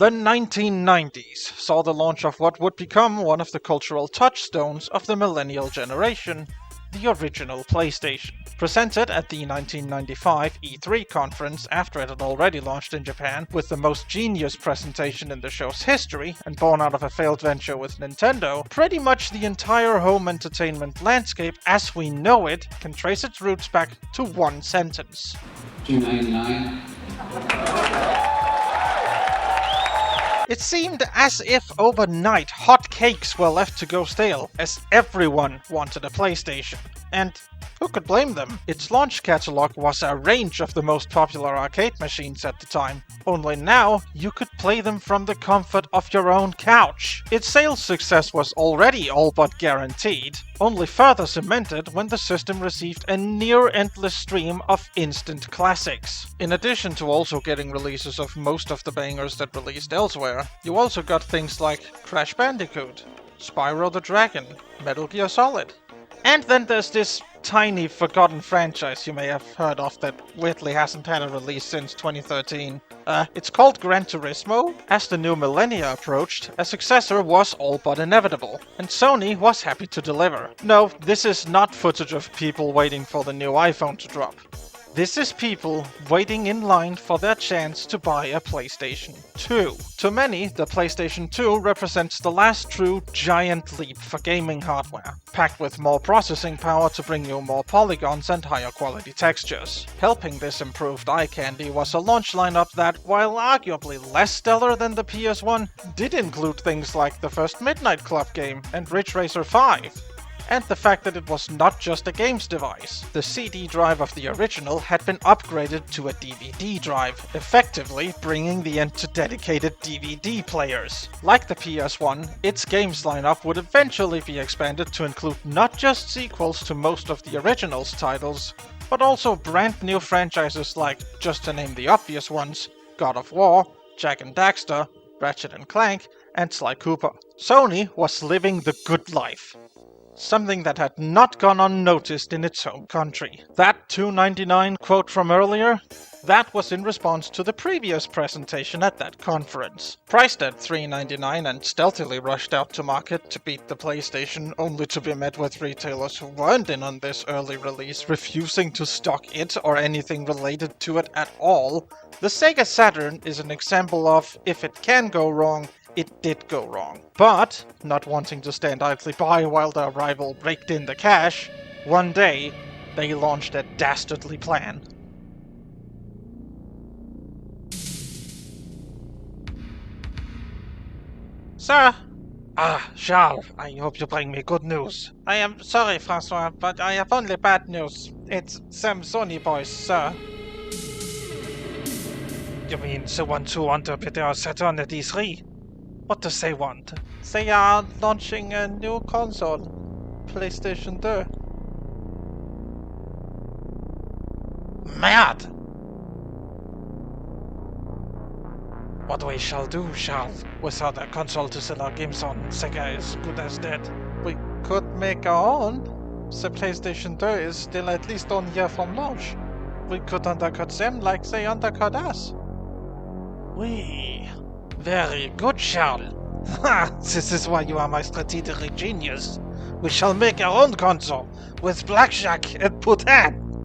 The 1990s saw the launch of what would become one of the cultural touchstones of the millennial generation, the original PlayStation. Presented at the 1995 E3 conference after it had already launched in Japan with the most genius presentation in the show's history and born out of a failed venture with Nintendo, pretty much the entire home entertainment landscape as we know it can trace its roots back to one sentence. $2.99. It seemed as if overnight hot cakes were left to go stale, as everyone wanted a PlayStation. And who could blame them? Its launch catalog was a range of the most popular arcade machines at the time, only now you could play them from the comfort of your own couch. Its sales success was already all but guaranteed, only further cemented when the system received a near-endless stream of instant classics. In addition to also getting releases of most of the bangers that released elsewhere, you also got things like Crash Bandicoot, Spyro the Dragon, Metal Gear Solid. And then there's this tiny forgotten franchise you may have heard of that weirdly hasn't had a release since 2013. It's called Gran Turismo. As the new millennia approached, a successor was all but inevitable, and Sony was happy to deliver. No, this is not footage of people waiting for the new iPhone to drop. This is people waiting in line for their chance to buy a PlayStation 2. To many, the PlayStation 2 represents the last true giant leap for gaming hardware, packed with more processing power to bring you more polygons and higher quality textures. Helping this improved eye candy was a launch lineup that, while arguably less stellar than the PS1, did include things like the first Midnight Club game and Ridge Racer 5. And the fact that it was not just a games device. The CD drive of the original had been upgraded to a DVD drive, effectively bringing the end to dedicated DVD players. Like the PS1, its games lineup would eventually be expanded to include not just sequels to most of the original's titles, but also brand new franchises like, just to name the obvious ones, God of War, Jak and Daxter, Ratchet and Clank, and Sly Cooper. Sony was living the good life. Something that had not gone unnoticed in its home country. That $2.99 quote from earlier, that was in response to the previous presentation at that conference. Priced at $3.99 and stealthily rushed out to market to beat the PlayStation, only to be met with retailers who weren't in on this early release, refusing to stock it or anything related to it at all, the Sega Saturn is an example of, if it can go wrong, it did go wrong. But, not wanting to stand idly by while their rival raked in the cash, one day, they launched a dastardly plan. Sir? Charles, I hope you bring me good news. I am sorry, Francois, but I have only bad news. It's some Sony boys, sir. You mean the ones who want to put their Saturn at E3? What does they want? They are launching a new console, PlayStation 2. Mad! What we shall do, Charles, without a console to sell our games on, Sega is good as dead. We could make our own. The PlayStation 2 is still at least 1 year from launch. We could undercut them like they undercut us. Very good, Charles. This is why you are my strategic genius. We shall make our own console, with blackjack and Putin.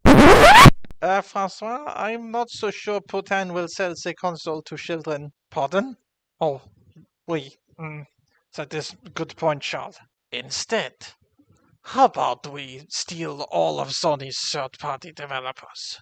Francois, I'm not so sure Putin will sell the console to children. Pardon? Oh, that is a good point, Charles. Instead, how about we steal all of Sony's third-party developers?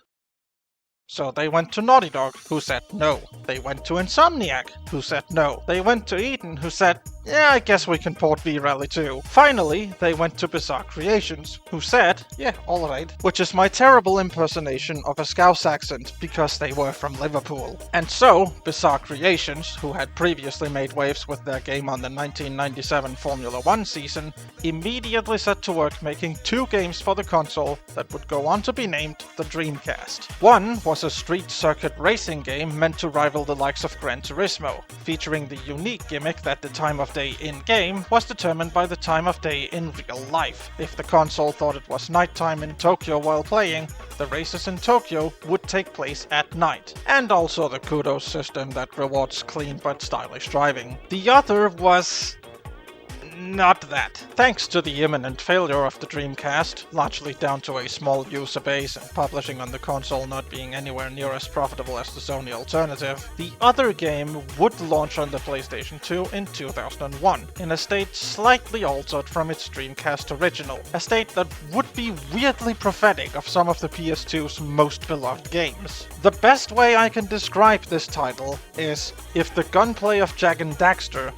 So they went to Naughty Dog, who said no. They went to Insomniac, who said no. They went to Eden, who said, yeah, I guess we can port V-Rally too. Finally, they went to Bizarre Creations, who said, yeah, alright. Which is my terrible impersonation of a Scouse accent, because they were from Liverpool. And so, Bizarre Creations, who had previously made waves with their game on the 1997 Formula 1 season, immediately set to work making 2 games for the console that would go on to be named the Dreamcast. One was a street circuit racing game meant to rival the likes of Gran Turismo, featuring the unique gimmick that the time of day in-game was determined by the time of day in real life. If the console thought it was nighttime in Tokyo while playing, the races in Tokyo would take place at night. And also the kudos system that rewards clean but stylish driving. The other was not that. Thanks to the imminent failure of the Dreamcast, largely down to a small user base and publishing on the console not being anywhere near as profitable as the Sony alternative, the other game would launch on the PlayStation 2 in 2001, in a state slightly altered from its Dreamcast original, a state that would be weirdly prophetic of some of the PS2's most beloved games. The best way I can describe this title is if the gunplay of Jak and Daxter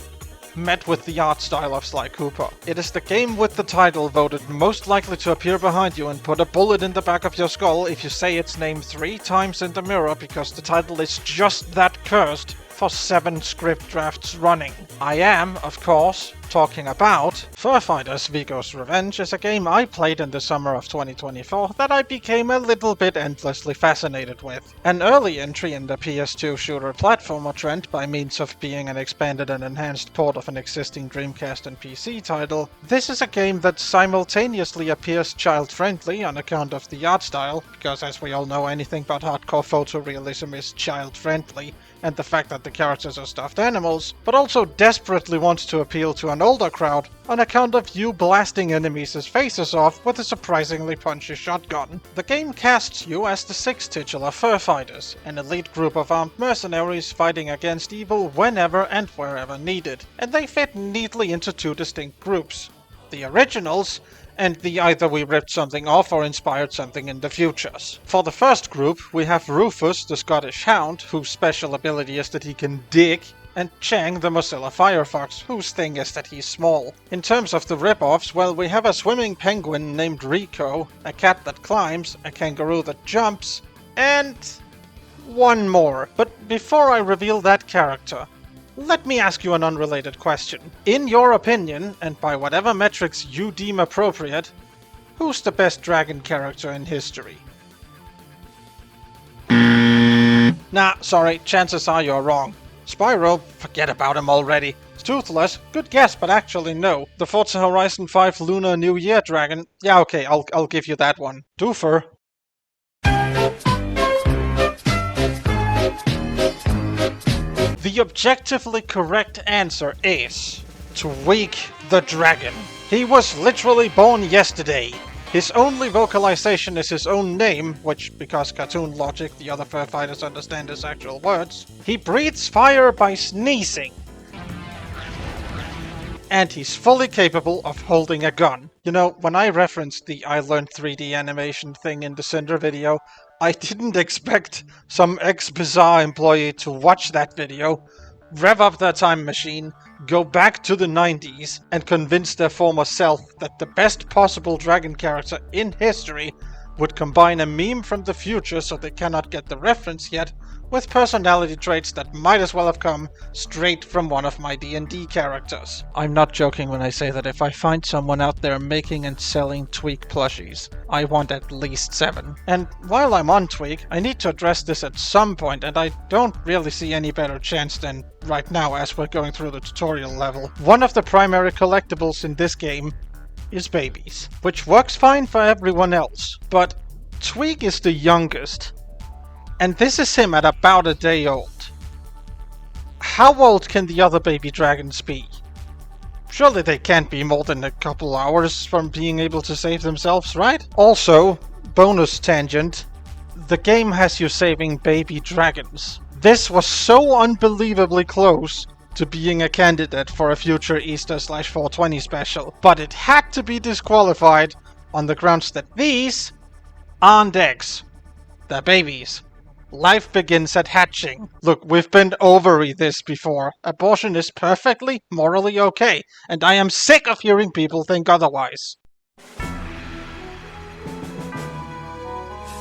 met with the art style of Sly Cooper. It is the game with the title voted most likely to appear behind you and put a bullet in the back of your skull if you say its name 3 times in the mirror because the title is just that cursed for 7 script drafts running. I am, of course, talking about Fur Fighters Vigo's Revenge is a game I played in the summer of 2024 that I became a little bit endlessly fascinated with. An early entry in the PS2 shooter platformer trend by means of being an expanded and enhanced port of an existing Dreamcast and PC title, this is a game that simultaneously appears child-friendly on account of the art style, because as we all know anything but hardcore photorealism is child-friendly, and the fact that the characters are stuffed animals, but also desperately wants to appeal to an older crowd on account of you blasting enemies' faces off with a surprisingly punchy shotgun. The game casts you as the 6 titular Fur Fighters, an elite group of armed mercenaries fighting against evil whenever and wherever needed, and they fit neatly into 2 distinct groups. The originals, and the either we ripped something off or inspired something in the futures. For the first group, we have Rufus, the Scottish Hound, whose special ability is that he can dig, and Chang, the Mozilla Firefox, whose thing is that he's small. In terms of the rip-offs, well, we have a swimming penguin named Rico, a cat that climbs, a kangaroo that jumps, and one more. But before I reveal that character, let me ask you an unrelated question. In your opinion, and by whatever metrics you deem appropriate, who's the best dragon character in history? Nah, sorry, chances are you're wrong. Spyro, forget about him already. Toothless, good guess, but actually no. The Forza Horizon 5 Lunar New Year dragon, yeah okay, I'll give you that one. Doofer. The objectively correct answer is Tweak the Dragon. He was literally born yesterday. His only vocalization is his own name, which, because cartoon logic, the other Fur Fighters understand his actual words. He breathes fire by sneezing. And he's fully capable of holding a gun. You know, when I referenced the I Learned 3D animation thing in the Cinder video, I didn't expect some ex-Bizarre employee to watch that video, rev up their time machine, go back to the 90s, and convince their former self that the best possible dragon character in history would combine a meme from the future so they cannot get the reference yet, with personality traits that might as well have come straight from one of my D&D characters. I'm not joking when I say that if I find someone out there making and selling Tweak plushies, I want at least 7. And while I'm on Tweak, I need to address this at some point, and I don't really see any better chance than right now as we're going through the tutorial level. One of the primary collectibles in this game is babies, which works fine for everyone else, but Tweak is the youngest. And this is him at about a day old. How old can the other baby dragons be? Surely they can't be more than a couple hours from being able to save themselves, right? Also, bonus tangent, the game has you saving baby dragons. This was so unbelievably close to being a candidate for a future Easter/420 special, but it had to be disqualified on the grounds that these aren't eggs. They're babies. Life begins at hatching. Look, we've been over this before. Abortion is perfectly morally okay, and I am sick of hearing people think otherwise.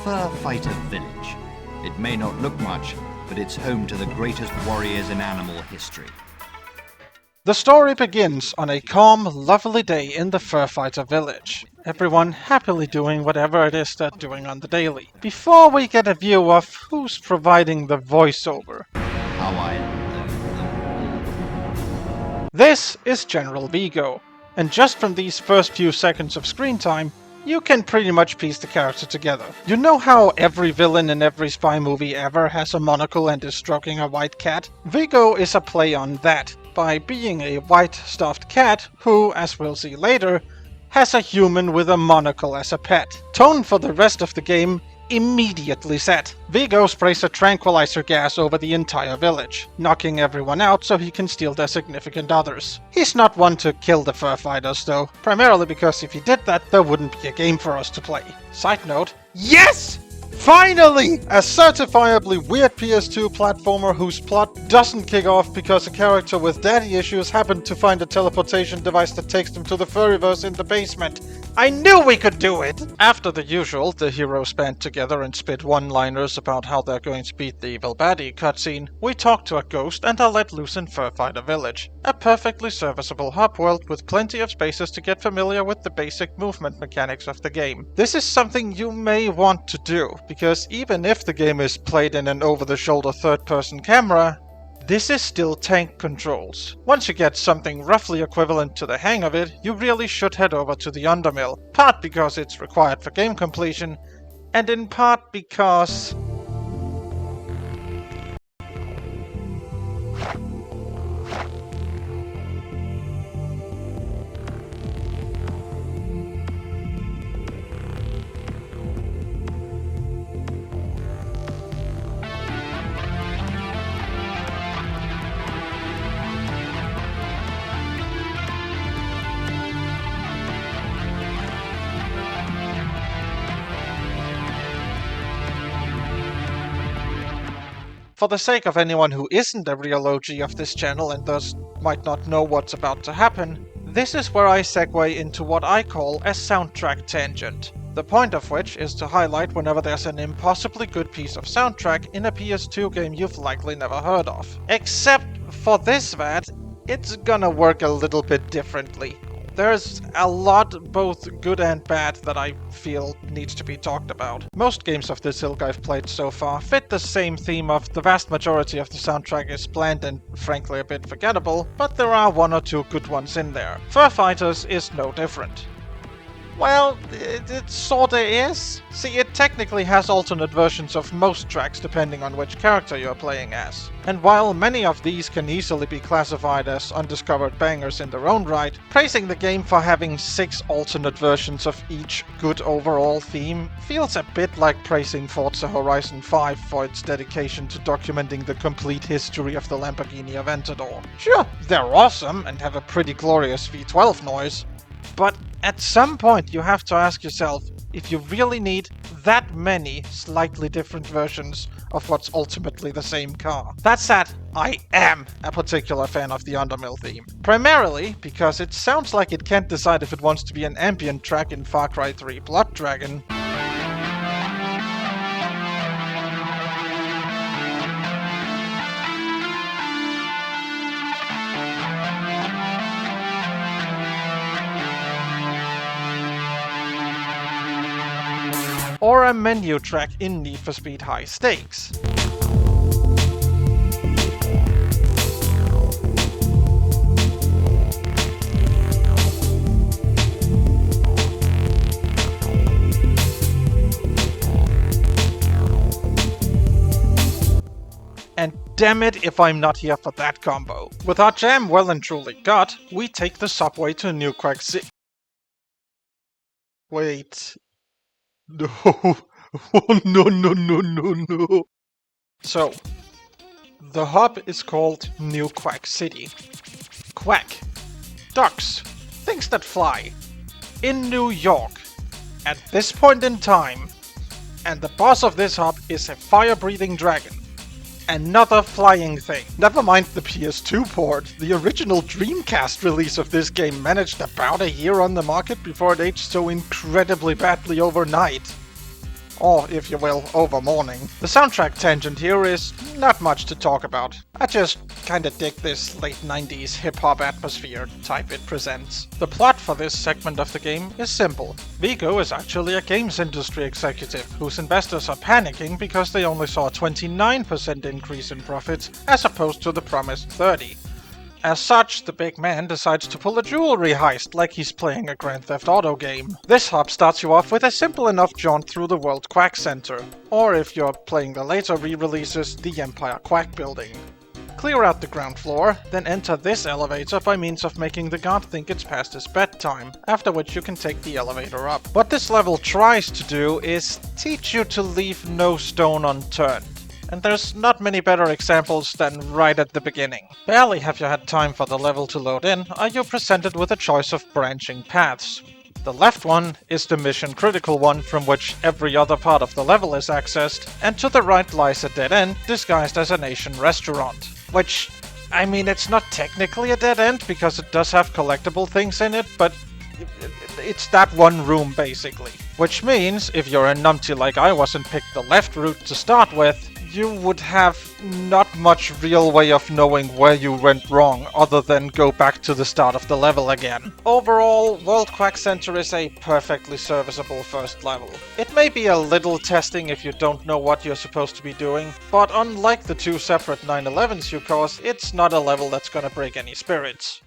Fur Fighter Village. It may not look much, but it's home to the greatest warriors in animal history. The story begins on a calm, lovely day in the Fur Fighter village. Everyone happily doing whatever it is they're doing on the daily. Before we get a view of who's providing the voiceover. This is General Vigo, and just from these first few seconds of screen time, you can pretty much piece the character together. You know how every villain in every spy movie ever has a monocle and is stroking a white cat? Vigo is a play on that, by being a white stuffed cat who, as we'll see later, has a human with a monocle as a pet. Tone for the rest of the game immediately set. Vigo sprays a tranquilizer gas over the entire village, knocking everyone out so he can steal their significant others. He's not one to kill the fur fighters though, primarily because if he did that, there wouldn't be a game for us to play. Side note, yes! Finally! A certifiably weird PS2 platformer whose plot doesn't kick off because a character with daddy issues happened to find a teleportation device that takes them to the furryverse in the basement. I knew we could do it! After the usual, the heroes band together and spit one-liners about how they're going to beat the evil baddie cutscene, we talk to a ghost and are let loose in Furfighter Village. A perfectly serviceable hub world with plenty of spaces to get familiar with the basic movement mechanics of the game. This is something you may want to do, because even if the game is played in an over-the-shoulder third-person camera, this is still tank controls. Once you get something roughly equivalent to the hang of it, you really should head over to the Undermill, part because it's required for game completion, and in part because... For the sake of anyone who isn't a real OG of this channel and thus might not know what's about to happen, this is where I segue into what I call a soundtrack tangent. The point of which is to highlight whenever there's an impossibly good piece of soundtrack in a PS2 game you've likely never heard of. Except for this VAT, it's gonna work a little bit differently. There's a lot, both good and bad, that I feel needs to be talked about. Most games of this ilk I've played so far fit the same theme of the vast majority of the soundtrack is bland and frankly a bit forgettable, but there are one or two good ones in there. Fur Fighters is no different. Well, it sorta is. See, it technically has alternate versions of most tracks depending on which character you're playing as. And while many of these can easily be classified as undiscovered bangers in their own right, praising the game for having 6 alternate versions of each good overall theme feels a bit like praising Forza Horizon 5 for its dedication to documenting the complete history of the Lamborghini Aventador. Sure, they're awesome and have a pretty glorious V12 noise, but at some point you have to ask yourself if you really need that many slightly different versions of what's ultimately the same car. That said, I am a particular fan of the Undermill theme. Primarily because it sounds like it can't decide if it wants to be an ambient track in Far Cry 3 Blood Dragon, or a menu track in Need for Speed High Stakes. And damn it if I'm not here for that combo. With our jam well and truly got, we take the subway to New Quack City. Wait. No. Oh, no. So, the hub is called New Quack City. Quack. Ducks. Things that fly. In New York. At this point in time. And the boss of this hub is a fire-breathing dragon. Another flying thing. Never mind the PS2 port. The original Dreamcast release of this game managed about a year on the market before it aged so incredibly badly overnight. Or, if you will, over morning. The soundtrack tangent here is not much to talk about. I just kinda dig this late 90s hip-hop atmosphere type it presents. The plot for this segment of the game is simple. Vigo is actually a games industry executive whose investors are panicking because they only saw a 29% increase in profits as opposed to the promised 30%. As such, the big man decides to pull a jewelry heist like he's playing a Grand Theft Auto game. This hop starts you off with a simple enough jaunt through the World Quack Center, or if you're playing the later re-releases, the Empire Quack Building. Clear out the ground floor, then enter this elevator by means of making the guard think it's past his bedtime, after which you can take the elevator up. What this level tries to do is teach you to leave no stone unturned. And there's not many better examples than right at the beginning. Barely have you had time for the level to load in, are you presented with a choice of branching paths. The left one is the mission critical one from which every other part of the level is accessed, and to the right lies a dead end disguised as an Asian restaurant. Which, I mean, it's not technically a dead end because it does have collectible things in it, but it's that one room basically. Which means, if you're a numpty like I was and picked the left route to start with, you would have not much real way of knowing where you went wrong other than go back to the start of the level again. Overall, World Quack Center is a perfectly serviceable first level. It may be a little testing if you don't know what you're supposed to be doing, but unlike the two separate 911s you cause, it's not a level that's gonna break any spirits.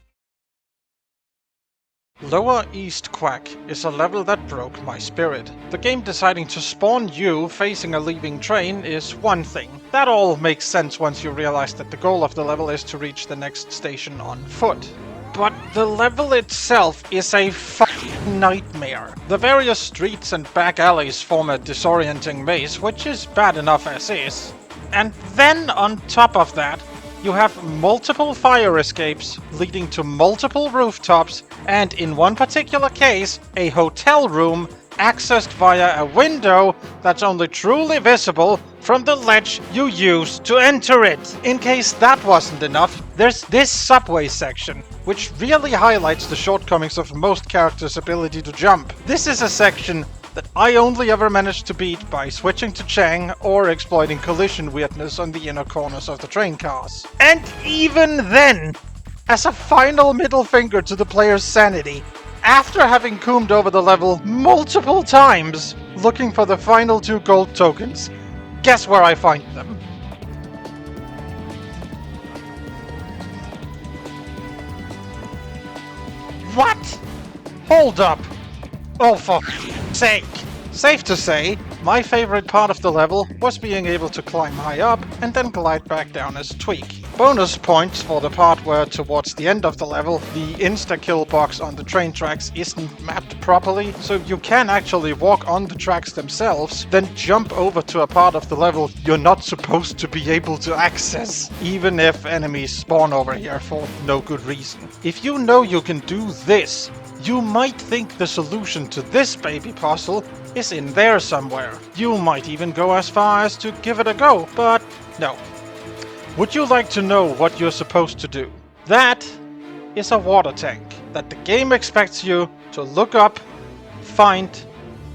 Lower East Quack is a level that broke my spirit. The game deciding to spawn you facing a leaving train is one thing. That all makes sense once you realize that the goal of the level is to reach the next station on foot. But the level itself is a fucking nightmare. The various streets and back alleys form a disorienting maze, which is bad enough as is. And then on top of that, you have multiple fire escapes leading to multiple rooftops, and in one particular case, a hotel room accessed via a window that's only truly visible from the ledge you use to enter it. In case that wasn't enough, there's this subway section, which really highlights the shortcomings of most characters' ability to jump. This is a section that I only ever managed to beat by switching to Chang or exploiting collision weirdness on the inner corners of the train cars. And even then, as a final middle finger to the player's sanity, after having combed over the level multiple times looking for the final 2 gold tokens, guess where I find them? What? Hold up. Oh, for sake. Safe to say, my favorite part of the level was being able to climb high up and then glide back down as Tweak. Bonus points for the part where towards the end of the level, the insta-kill box on the train tracks isn't mapped properly, so you can actually walk on the tracks themselves, then jump over to a part of the level you're not supposed to be able to access, even if enemies spawn over here for no good reason. If you know you can do this, you might think the solution to this baby puzzle is in there somewhere. You might even go as far as to give it a go, but no. Would you like to know what you're supposed to do? That is a water tank that the game expects you to look up, find,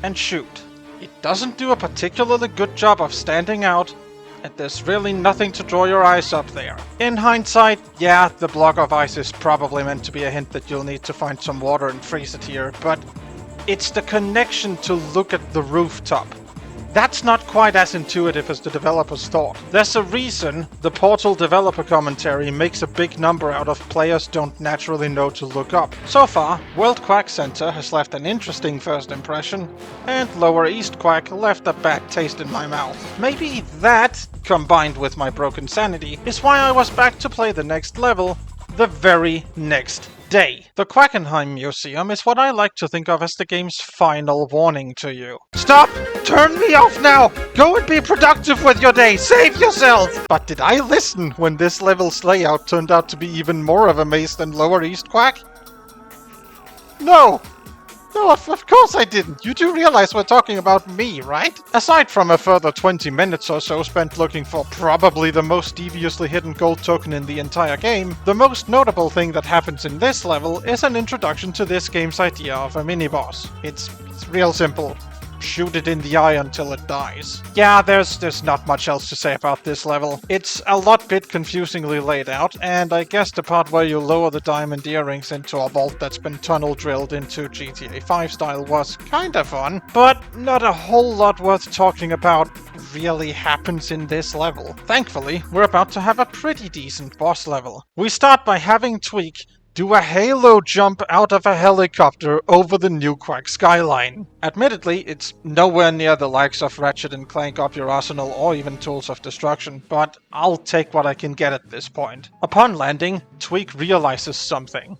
and shoot. It doesn't do a particularly good job of standing out, and there's really nothing to draw your eyes up there. In hindsight, yeah, the block of ice is probably meant to be a hint that you'll need to find some water and freeze it here, but it's the connection to look at the rooftop. That's not quite as intuitive as the developers thought. There's a reason the Portal developer commentary makes a big number out of players don't naturally know to look up. So far, World Quack Center has left an interesting first impression, and Lower East Quack left a bad taste in my mouth. Maybe that, combined with my broken sanity, is why I was back to play the next level the very next day. The Quackenheim Museum is what I like to think of as the game's final warning to you. Stop! Turn me off now! Go and be productive with your day! Save yourself! But did I listen when this level's layout turned out to be even more of a maze than Lower East Quack? No! No, of course I didn't. You do realize we're talking about me, right? Aside from a further 20 minutes or so spent looking for probably the most deviously hidden gold token in the entire game, the most notable thing that happens in this level is an introduction to this game's idea of a mini-boss. It's real simple. Shoot it in the eye until it dies. Yeah, there's not much else to say about this level. It's a lot bit confusingly laid out, and I guess the part where you lower the diamond earrings into a vault that's been tunnel drilled into GTA 5 style was kinda fun, but not a whole lot worth talking about, really happens in this level. Thankfully, we're about to have a pretty decent boss level. We start by having Tweak do a halo jump out of a helicopter over the New Quack skyline. Admittedly, it's nowhere near the likes of Ratchet and Clank Up Your Arsenal or even Tools of Destruction, but I'll take what I can get at this point. Upon landing, Tweak realizes something.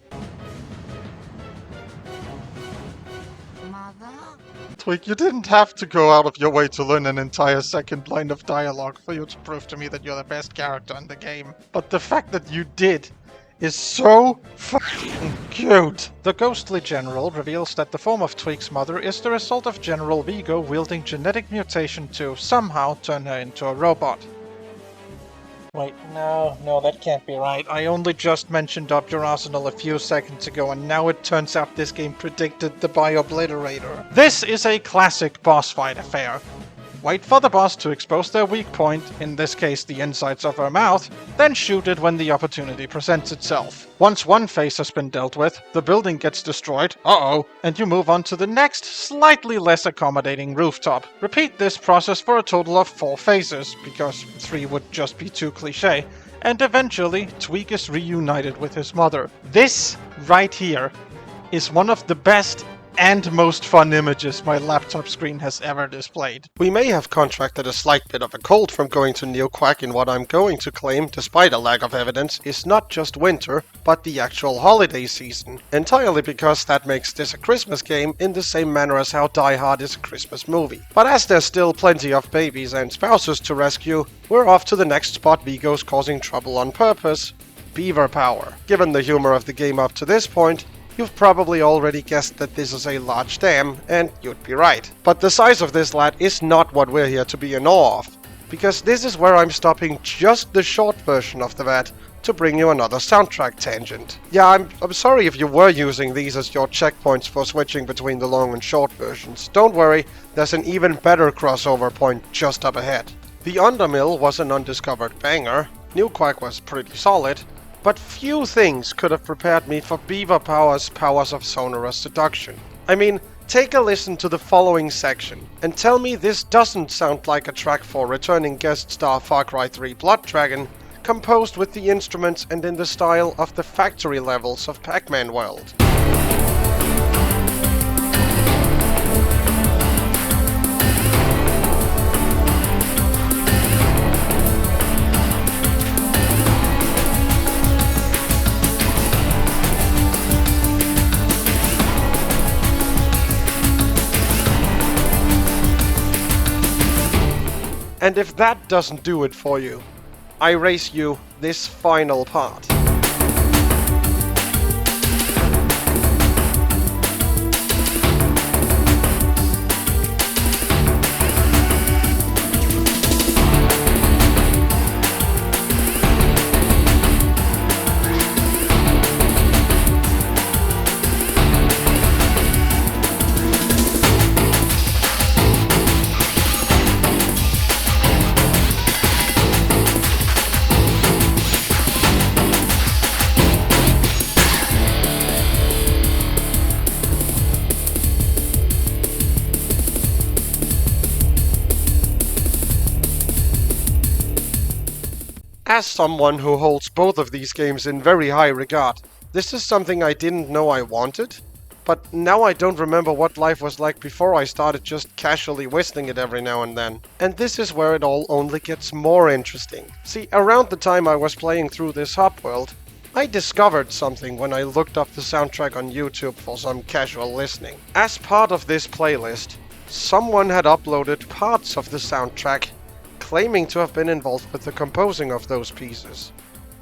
Tweak, you didn't have to go out of your way to learn an entire second line of dialogue for you to prove to me that you're the best character in the game. But the fact that you did is so fucking cute. The ghostly general reveals that the form of Tweak's mother is the result of General Vigo wielding genetic mutation to somehow turn her into a robot. Wait, no, that can't be right. I only just mentioned Up Your Arsenal a few seconds ago, and now it turns out this game predicted the Bio-Obliterator. This is a classic boss fight affair. Wait for the boss to expose their weak point, in this case the insides of her mouth, then shoot it when the opportunity presents itself. Once one phase has been dealt with, the building gets destroyed, and you move on to the next, slightly less accommodating rooftop. Repeat this process for a total of 4 phases, because 3 would just be too cliché, and eventually Tweak is reunited with his mother. This, right here, is one of the best and most fun images my laptop screen has ever displayed. We may have contracted a slight bit of a cold from going to New Quack in what I'm going to claim, despite a lack of evidence, is not just winter, but the actual holiday season. Entirely because that makes this a Christmas game in the same manner as how Die Hard is a Christmas movie. But as there's still plenty of babies and spouses to rescue, we're off to the next spot Vigo's causing trouble on purpose: Beaver Power. Given the humor of the game up to this point, you've probably already guessed that this is a large dam, and you'd be right. But the size of this lad is not what we're here to be in awe of, because this is where I'm stopping just the short version of the VAT to bring you another soundtrack tangent. Yeah, I'm sorry if you were using these as your checkpoints for switching between the long and short versions. Don't worry, there's an even better crossover point just up ahead. The Undermill was an undiscovered banger, New Quack was pretty solid, but few things could have prepared me for Beaver Power's powers of sonorous seduction. I mean, take a listen to the following section, and tell me this doesn't sound like a track for returning guest star Far Cry 3 Blood Dragon, composed with the instruments and in the style of the factory levels of Pac-Man World. And if that doesn't do it for you, I race you this final part. As someone who holds both of these games in very high regard, this is something I didn't know I wanted, but now I don't remember what life was like before I started just casually whistling it every now and then. And this is where it all only gets more interesting. See, around the time I was playing through this hub world, I discovered something when I looked up the soundtrack on YouTube for some casual listening. As part of this playlist, someone had uploaded parts of the soundtrack claiming to have been involved with the composing of those pieces,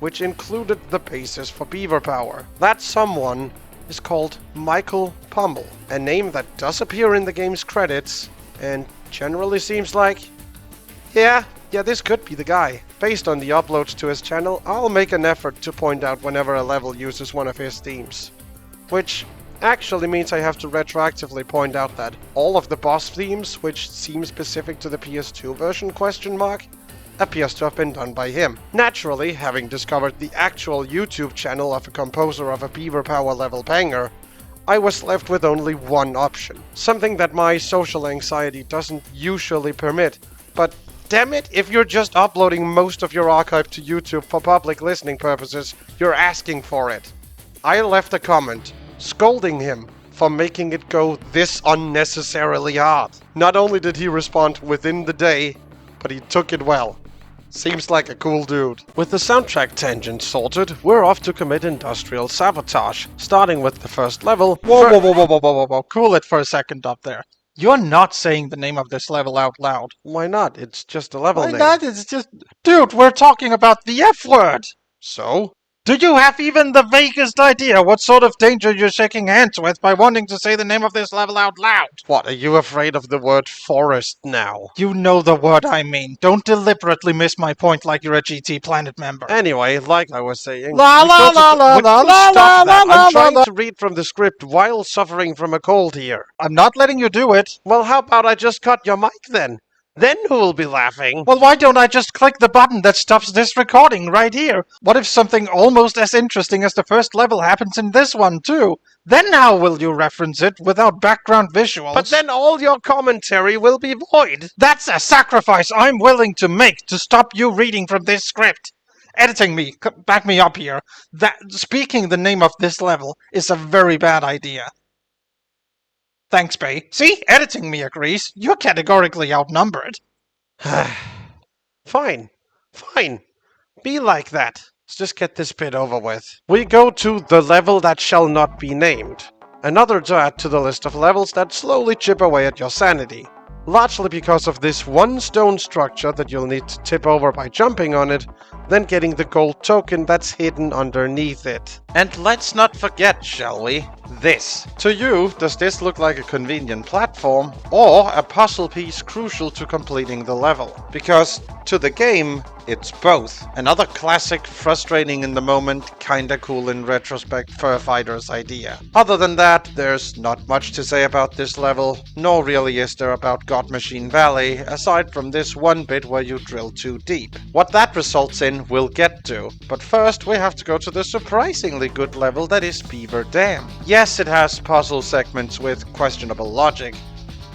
which included the basis for Beaver Power. That someone is called Michael Pummel, a name that does appear in the game's credits, and generally seems like, yeah, this could be the guy. Based on the uploads to his channel, I'll make an effort to point out whenever a level uses one of his themes, which actually means I have to retroactively point out that all of the boss themes, which seem specific to the PS2 version appears to have been done by him. Naturally, having discovered the actual YouTube channel of a composer of a Beaver Power level banger, I was left with only one option. Something that my social anxiety doesn't usually permit, but damn it, if you're just uploading most of your archive to YouTube for public listening purposes, you're asking for it. I left a comment scolding him for making it go this unnecessarily hard. Not only did he respond within the day, but he took it well. Seems like a cool dude. With the soundtrack tangent sorted, we're off to commit industrial sabotage, starting with the first level. Whoa. Cool it for a second up there. You're not saying the name of this level out loud. Why not? It's just a level Why name. not? It's just... Dude, we're talking about the F word! So? Do you have even the vaguest idea what sort of danger you're shaking hands with by wanting to say the name of this level out loud? What, are you afraid of the word forest now? You know the word I mean. Don't deliberately miss my point like you're a GT Planet member. Anyway, like I was saying... La la la la la la Stop that! la I'm la trying la. to read from the script while suffering from a cold here. I'm not letting you do it. Well, how about I just cut your mic then? Then who will be laughing? Well, why don't I just click the button that stops this recording right here? What if something almost as interesting as the first level happens in this one, too? Then how will you reference it without background visuals? But then all your commentary will be void. That's a sacrifice I'm willing to make to stop you reading from this script. Editing me, back me up here. Speaking the name of this level is a very bad idea. Thanks, Bay. See? Editing me agrees. You're categorically outnumbered. Fine. Be like that. Let's just get this bit over with. We go to the level that shall not be named. Another to add to the list of levels that slowly chip away at your sanity. Largely because of this one stone structure that you'll need to tip over by jumping on it, then getting the gold token that's hidden underneath it. And let's not forget, shall we, this. To you, does this look like a convenient platform, or a puzzle piece crucial to completing the level? Because, to the game, it's both. Another classic, frustrating in the moment, kinda cool in retrospect Fur Fighters idea. Other than that, there's not much to say about this level, nor really is there about God Machine Valley, aside from this one bit where you drill too deep. What that results in, we'll get to. But first, we have to go to the surprisingly good level that is Beaver Dam. Yes, it has puzzle segments with questionable logic,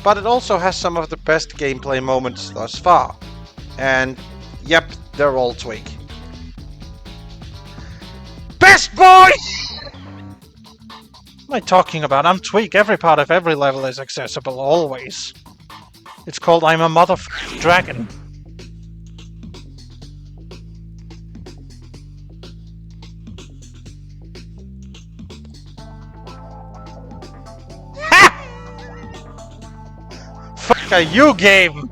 but it also has some of the best gameplay moments thus far. And yep, they're all Twig. Best boy! What am I talking about? I'm Tweak. Every part of every level is accessible, always. It's called I'm a motherfucking dragon. Ha! Fuck a you game!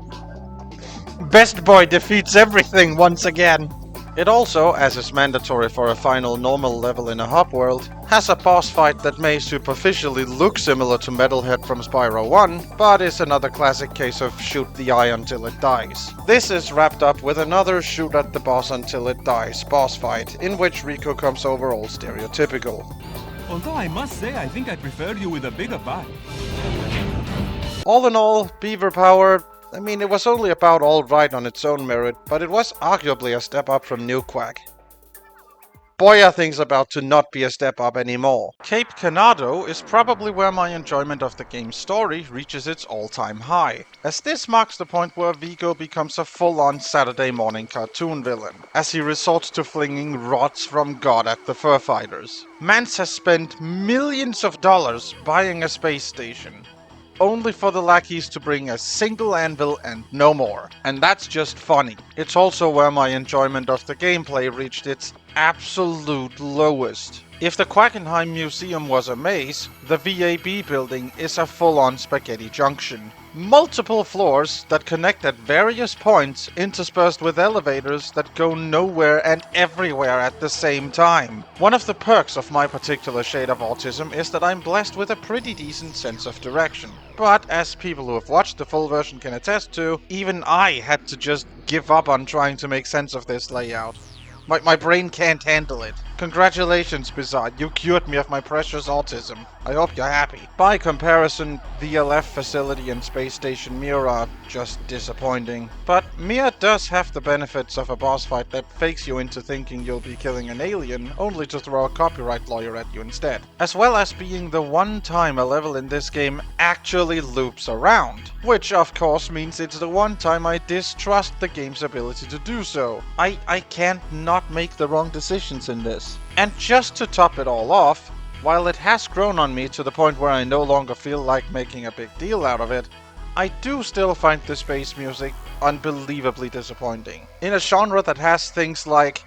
Best boy defeats everything once again. It also, as is mandatory for a final normal level in a hub world, has a boss fight that may superficially look similar to Metalhead from Spyro 1, but is another classic case of shoot the eye until it dies. This is wrapped up with another shoot at the boss until it dies boss fight, in which Rico comes over all stereotypical. Although I must say, I think I prefer you with a bigger butt. All in all, Beaver Power, I mean, it was only about alright on its own merit, but it was arguably a step up from New Quack. Boy, are things about to not be a step up anymore. Cape Canado is probably where my enjoyment of the game's story reaches its all-time high, as this marks the point where Vigo becomes a full-on Saturday morning cartoon villain, as he resorts to flinging rods from God at the Fur Fighters. Mance has spent millions of dollars buying a space station, only for the lackeys to bring a single anvil and no more. And that's just funny. It's also where my enjoyment of the gameplay reached its absolute lowest. If the Quackenheim Museum was a maze, the VAB building is a full-on spaghetti junction. Multiple floors that connect at various points, interspersed with elevators that go nowhere and everywhere at the same time. One of the perks of my particular shade of autism is that I'm blessed with a pretty decent sense of direction. But as people who have watched the full version can attest to, even I had to just give up on trying to make sense of this layout. My brain can't handle it. Congratulations, Bizarre, you cured me of my precious autism. I hope you're happy. By comparison, the LF facility and Space Station Mir are just disappointing. But Mir does have the benefits of a boss fight that fakes you into thinking you'll be killing an alien, only to throw a copyright lawyer at you instead. As well as being the one time a level in this game actually loops around. Which of course means it's the one time I distrust the game's ability to do so. I can't not make the wrong decisions in this. And just to top it all off, while it has grown on me to the point where I no longer feel like making a big deal out of it, I do still find the space music unbelievably disappointing. In a genre that has things like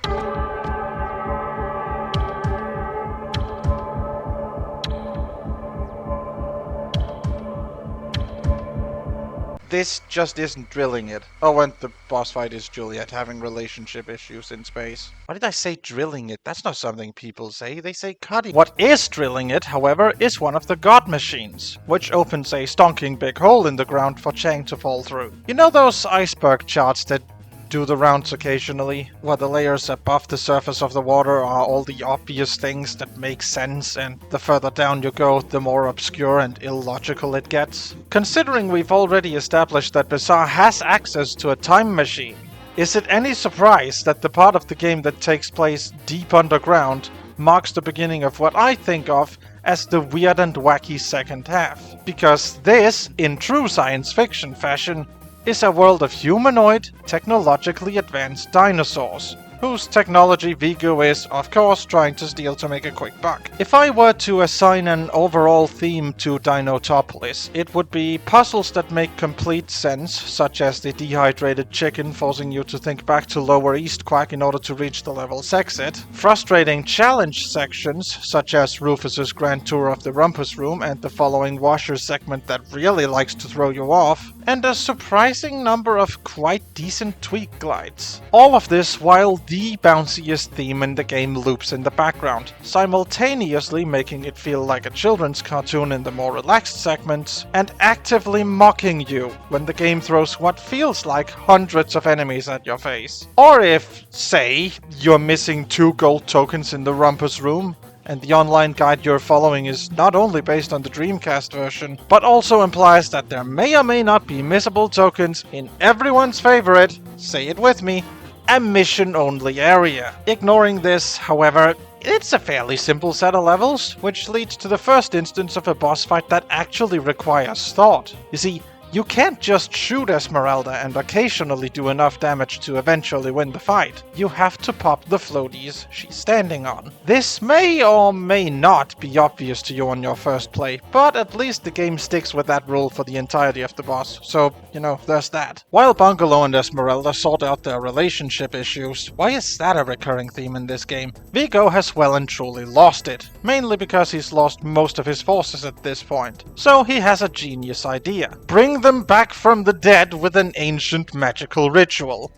this just isn't drilling it. Oh, and the boss fight is Juliet having relationship issues in space. Why did I say drilling it? That's not something people say. They say cutting. What is drilling it, however, is one of the god machines, which opens a stonking big hole in the ground for Chang to fall through. You know those iceberg charts that do the rounds occasionally, where the layers above the surface of the water are all the obvious things that make sense, and the further down you go, the more obscure and illogical it gets? Considering we've already established that Bizarre has access to a time machine, is it any surprise that the part of the game that takes place deep underground marks the beginning of what I think of as the weird and wacky second half? Because this, in true science fiction fashion, is a world of humanoid, technologically advanced dinosaurs, whose technology Vigo is, of course, trying to steal to make a quick buck. If I were to assign an overall theme to Dinotopolis, it would be puzzles that make complete sense, such as the dehydrated chicken forcing you to think back to Lower East Quack in order to reach the level's exit, frustrating challenge sections, such as Rufus's grand tour of the Rumpus Room and the following washer segment that really likes to throw you off, and a surprising number of quite decent tweak glides. All of this while the bounciest theme in the game loops in the background, simultaneously making it feel like a children's cartoon in the more relaxed segments, and actively mocking you when the game throws what feels like hundreds of enemies at your face. Or if, say, you're missing 2 gold tokens in the Rumpus Room, and the online guide you're following is not only based on the Dreamcast version, but also implies that there may or may not be missable tokens in everyone's favorite, say it with me, a mission-only area. Ignoring this, however, it's a fairly simple set of levels, which leads to the first instance of a boss fight that actually requires thought. You see, you can't just shoot Esmeralda and occasionally do enough damage to eventually win the fight. You have to pop the floaties she's standing on. This may or may not be obvious to you on your first play, but at least the game sticks with that rule for the entirety of the boss, so, you know, there's that. While Bungalow and Esmeralda sort out their relationship issues, why is that a recurring theme in this game? Vigo has well and truly lost it, mainly because he's lost most of his forces at this point. So he has a genius idea. Bring them back from the dead with an ancient magical ritual.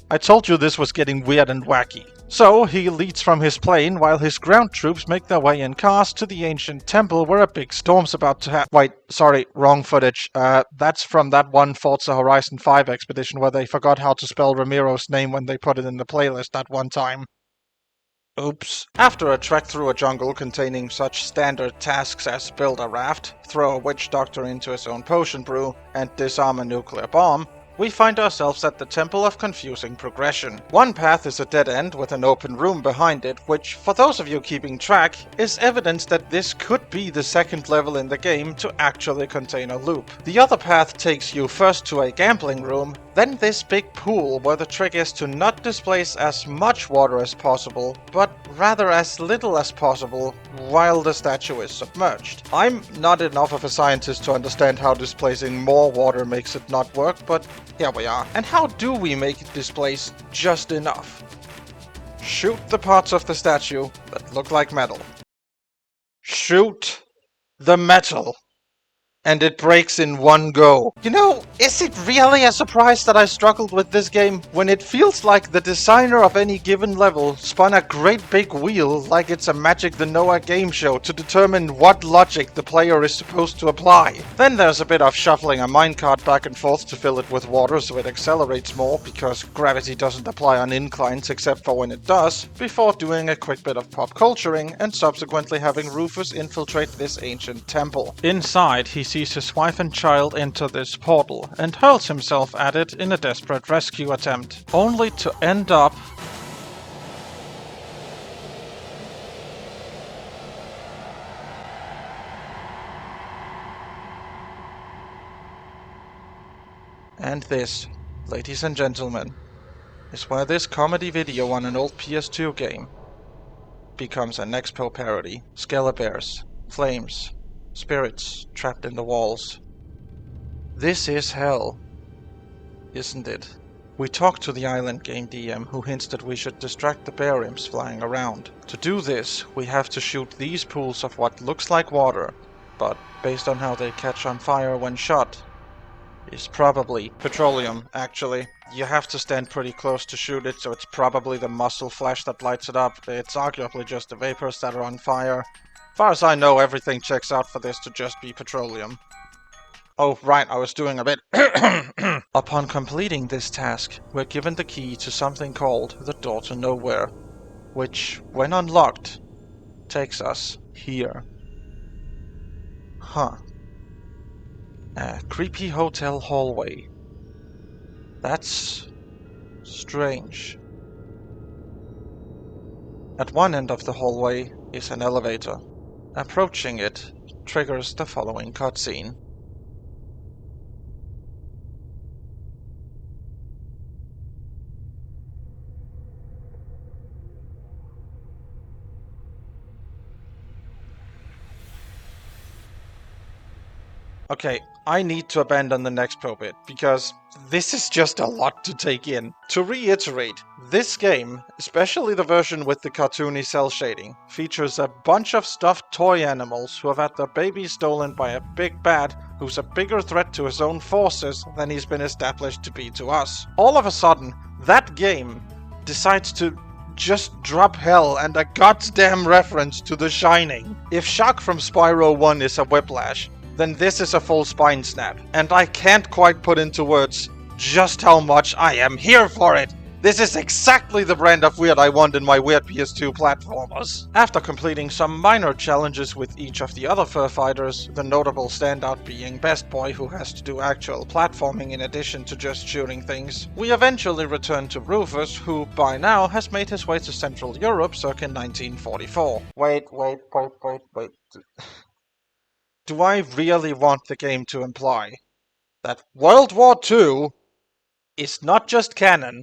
I told you this was getting weird and wacky. So he leads from his plane while his ground troops make their way in cars to the ancient temple where a big storm's about to happen. Wait, sorry, wrong footage. That's from that one Forza Horizon 5 expedition where they forgot how to spell Ramiro's name when they put it in the playlist that one time. Oops. After a trek through a jungle containing such standard tasks as build a raft, throw a witch doctor into his own potion brew, and disarm a nuclear bomb, we find ourselves at the Temple of Confusing Progression. One path is a dead end with an open room behind it, which, for those of you keeping track, is evidence that this could be the second level in the game to actually contain a loop. The other path takes you first to a gambling room, then this big pool where the trick is to not displace as much water as possible, but rather as little as possible while the statue is submerged. I'm not enough of a scientist to understand how displacing more water makes it not work, but here we are. And how do we make it displace just enough? Shoot the parts of the statue that look like metal. Shoot the metal. and it breaks in one go. You know, is it really a surprise that I struggled with this game when it feels like the designer of any given level spun a great big wheel like it's a Magic the Noah game show to determine what logic the player is supposed to apply? Then there's a bit of shuffling a minecart back and forth to fill it with water so it accelerates more because gravity doesn't apply on inclines except for when it does, before doing a quick bit of pop culturing and subsequently having Rufus infiltrate this ancient temple. Inside, he sees his wife and child enter this portal and hurls himself at it in a desperate rescue attempt, only to end up and this, ladies and gentlemen, is where this comedy video on an old PS2 game becomes an Expo parody. Skelebears, flames, spirits trapped in the walls. This is hell, isn't it? We talked to the island game DM who hints that we should distract the bear imps flying around. To do this, we have to shoot these pools of what looks like water, but based on how they catch on fire when shot, is probably petroleum, actually. You have to stand pretty close to shoot it, so it's probably the muzzle flash that lights it up. It's arguably just the vapors that are on fire. As far as I know, everything checks out for this to just be petroleum. Oh, right, I was doing a bit. Upon completing this task, we're given the key to something called the Door to Nowhere, which, when unlocked, takes us here. Huh. A creepy hotel hallway. That's strange. At one end of the hallway is an elevator. Approaching it triggers the following cutscene. Okay, I need to abandon the next bit, because this is just a lot to take in. To reiterate, this game, especially the version with the cartoony cell shading, features a bunch of stuffed toy animals who have had their babies stolen by a big bad who's a bigger threat to his own forces than he's been established to be to us. All of a sudden, that game decides to just drop hell and a goddamn reference to The Shining. If Shock from Spyro 1 is a whiplash, then this is a full spine snap, and I can't quite put into words just how much I am here for it! This is exactly the brand of weird I want in my weird PS2 platformers. After completing some minor challenges with each of the other fur fighters, the notable standout being Best Boy who has to do actual platforming in addition to just shooting things, we eventually return to Rufus, who by now has made his way to Central Europe circa 1944. Wait. Do I really want the game to imply that World War II is not just canon,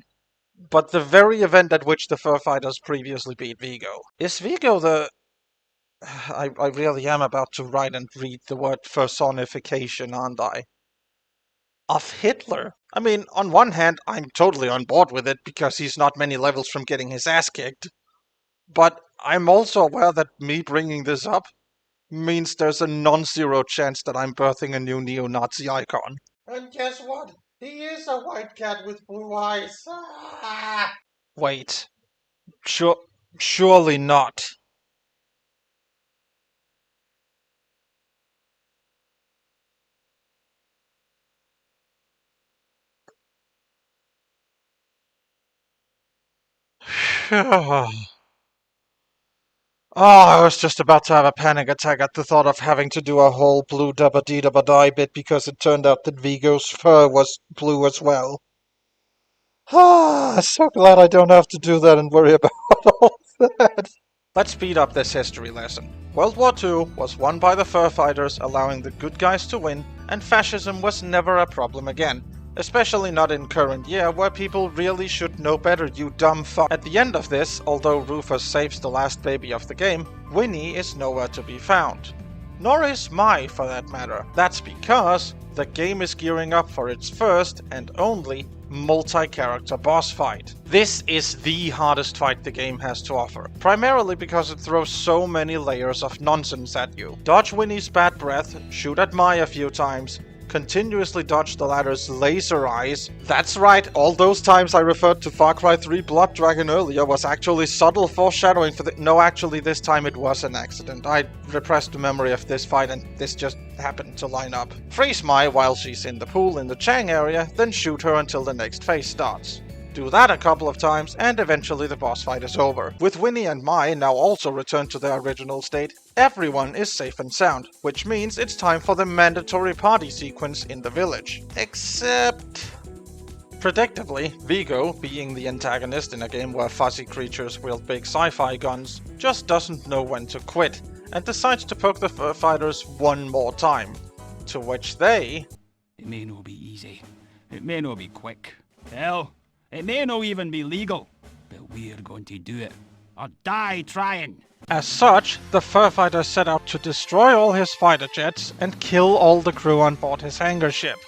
but the very event at which the Fur Fighters previously beat Vigo? Is Vigo the... I really am about to write and read the word personification, aren't I? Of Hitler? I mean, on one hand, I'm totally on board with it because he's not many levels from getting his ass kicked. But I'm also aware that me bringing this up means there's a non-zero chance that I'm birthing a new neo-Nazi icon. And guess what? He is a white cat with blue eyes. Ah! Wait. Surely not. Oh, I was just about to have a panic attack at the thought of having to do a whole blue dubba-dee-dubba-die bit because it turned out that Vigo's fur was blue as well. Ah, so glad I don't have to do that and worry about all that. Let's speed up this history lesson. World War II was won by the fur fighters, allowing the good guys to win, and fascism was never a problem again. Especially not in current year, where people really should know better, you dumb fuck. At the end of this, although Rufus saves the last baby of the game, Winnie is nowhere to be found. Nor is Mai, for that matter. That's because the game is gearing up for its first and only multi-character boss fight. This is the hardest fight the game has to offer, primarily because it throws so many layers of nonsense at you. Dodge Winnie's bad breath, shoot at Mai a few times, continuously dodge the latter's laser eyes. That's right, all those times I referred to Far Cry 3 Blood Dragon earlier was actually subtle foreshadowing for the— no, actually this time it was an accident. I repressed the memory of this fight and this just happened to line up. Freeze Mai while she's in the pool in the Chang area, then shoot her until the next phase starts. Do that a couple of times, and eventually the boss fight is over. With Winnie and Mai now also returned to their original state, everyone is safe and sound, which means it's time for the mandatory party sequence in the village. Except... predictably, Vigo, being the antagonist in a game where fuzzy creatures wield big sci-fi guns, just doesn't know when to quit, and decides to poke the fur fighters one more time. To which they... It may not be easy. It may not be quick. Hell, it may not even be legal. But we're going to do it. Or die trying. As such, the fur fighter set out to destroy all his fighter jets and kill all the crew on board his hangar ship,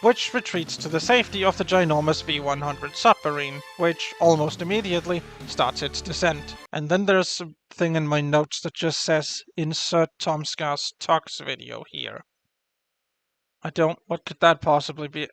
which retreats to the safety of the ginormous V-100 submarine, which almost immediately starts its descent. And then there's a thing in my notes that just says, insert Tom Scar's Tux video here. What could that possibly be?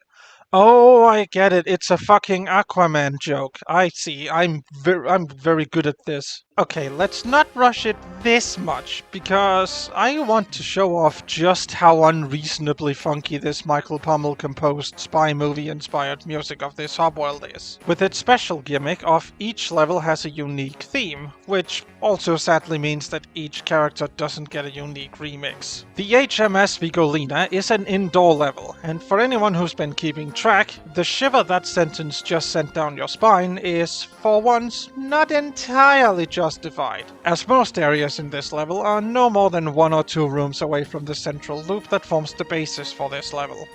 Oh, I get it. It's a fucking Aquaman joke. I see. I'm very good at this. Okay, let's not rush it this much, because I want to show off just how unreasonably funky this Michael Pommel-composed spy movie-inspired music of this hobworld is. With its special gimmick of each level has a unique theme, which also sadly means that each character doesn't get a unique remix. The HMS Vigolina is an indoor level, and for anyone who's been keeping track, the shiver that sentence just sent down your spine is, for once, not entirely justified, as most areas in this level are no more than 1 or 2 rooms away from the central loop that forms the basis for this level.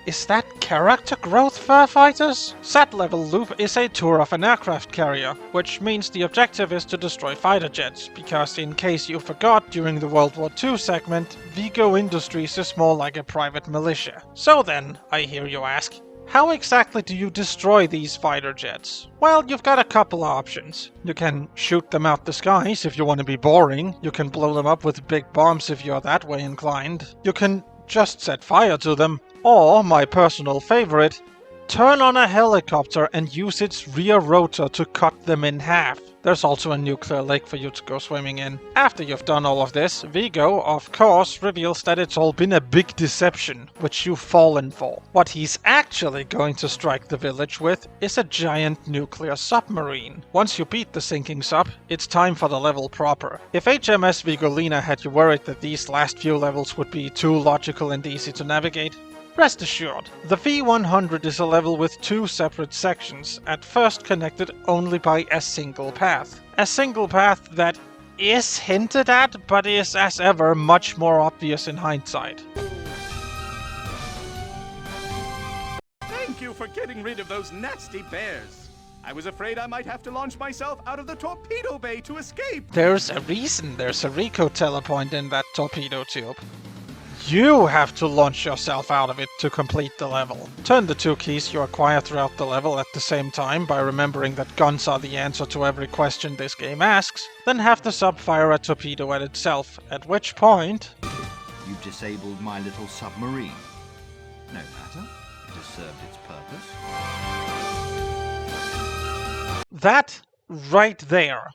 Is that character growth, fur fighters? That level loop is a tour of an aircraft carrier, which means the objective is to destroy fighter jets, because in case you forgot during the World War II segment, Vigo Industries is more like a private militia. So then, I hear you ask, how exactly do you destroy these fighter jets? Well, you've got a couple options. You can shoot them out the skies if you want to be boring. You can blow them up with big bombs if you're that way inclined. You can just set fire to them. Or, my personal favorite, turn on a helicopter and use its rear rotor to cut them in half. There's also a nuclear lake for you to go swimming in. After you've done all of this, Vigo, of course, reveals that it's all been a big deception, which you've fallen for. What he's actually going to strike the village with is a giant nuclear submarine. Once you beat the sinking sub, it's time for the level proper. If HMS Vigolina had you worried that these last few levels would be too logical and easy to navigate, rest assured, the V-100 is a level with 2 separate sections, at first connected only by a single path. A single path that is hinted at, but is as ever much more obvious in hindsight. Thank you for getting rid of those nasty bears. I was afraid I might have to launch myself out of the torpedo bay to escape. There's a reason there's a Rico telepoint in that torpedo tube. You have to launch yourself out of it to complete the level. Turn the 2 keys you acquire throughout the level at the same time by remembering that guns are the answer to every question this game asks, then have the sub fire a torpedo at itself, at which point... You've disabled my little submarine. No matter, it has served its purpose. That, right there,